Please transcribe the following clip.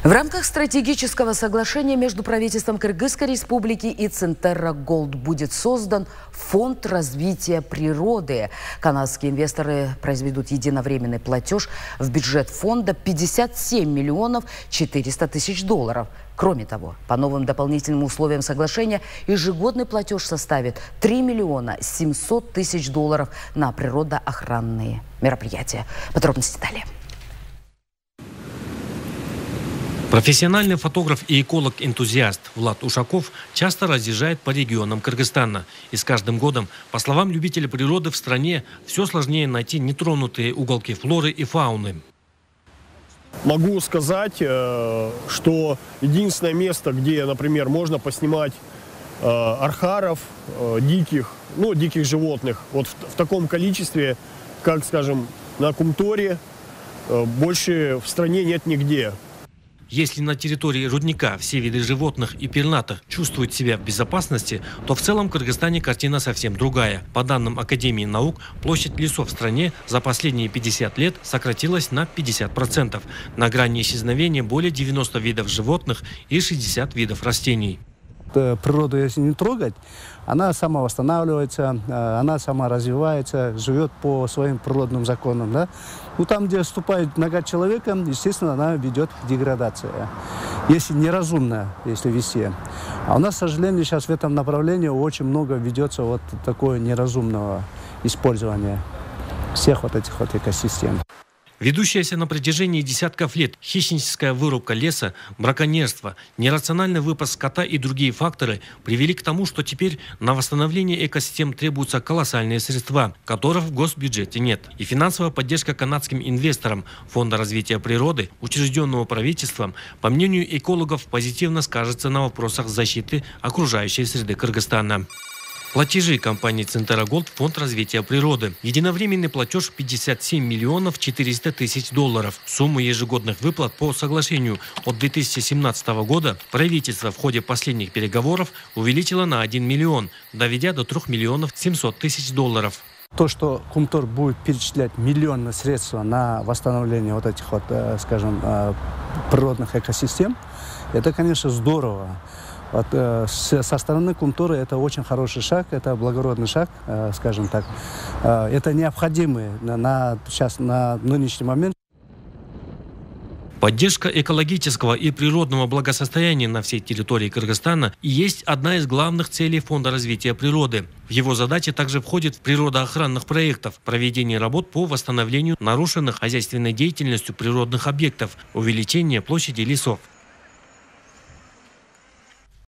В рамках стратегического соглашения между правительством Кыргызской республики и Центерра Голд будет создан фонд развития природы. Канадские инвесторы произведут единовременный платеж в бюджет фонда 57 миллионов 400 тысяч долларов. Кроме того, по новым дополнительным условиям соглашения ежегодный платеж составит 3 миллиона 700 тысяч долларов на природоохранные мероприятия. Подробности далее. Профессиональный фотограф и эколог-энтузиаст Влад Ушаков часто разъезжает по регионам Кыргызстана. И с каждым годом, по словам любителей природы, в стране все сложнее найти нетронутые уголки флоры и фауны. Могу сказать, что единственное место, где, например, можно поснимать архаров, диких животных, вот в таком количестве, как, скажем, на Кумторе, больше в стране нет нигде. Если на территории рудника все виды животных и пернатых чувствуют себя в безопасности, то в целом в Кыргызстане картина совсем другая. По данным Академии наук, площадь лесов в стране за последние 50 лет сократилась на 50%. На грани исчезновения более 90 видов животных и 60 видов растений. Природу, если не трогать, она сама восстанавливается, она сама развивается, живет по своим природным законам. Да? Там, где ступает нога человека, естественно, она ведет к деградации. Если неразумно, если вести. А у нас, к сожалению, сейчас в этом направлении очень много ведется вот такое неразумного использования всех вот этих вот экосистем. Ведущаяся на протяжении десятков лет хищническая вырубка леса, браконьерство, нерациональный выпас скота и другие факторы привели к тому, что теперь на восстановление экосистем требуются колоссальные средства, которых в госбюджете нет. И финансовая поддержка канадским инвесторам Фонда развития природы, учрежденного правительством, по мнению экологов, позитивно скажется на вопросах защиты окружающей среды Кыргызстана. Платежи компании Центерра Голд в Фонд развития природы. Единовременный платеж 57 миллионов 400 тысяч долларов. Сумму ежегодных выплат по соглашению от 2017 года правительство в ходе последних переговоров увеличило на 1 миллион, доведя до 3 миллионов 700 тысяч долларов. То, что Кумтор будет перечислять миллионные средства на восстановление вот этих вот, скажем, природных экосистем, это, конечно, здорово. Вот, со стороны Кумторы это очень хороший шаг, это благородный шаг, скажем так. Это необходимый сейчас на нынешний момент. Поддержка экологического и природного благосостояния на всей территории Кыргызстана и есть одна из главных целей Фонда развития природы. В его задачи также входит природоохранных проектов, проведение работ по восстановлению нарушенных хозяйственной деятельностью природных объектов, увеличение площади лесов.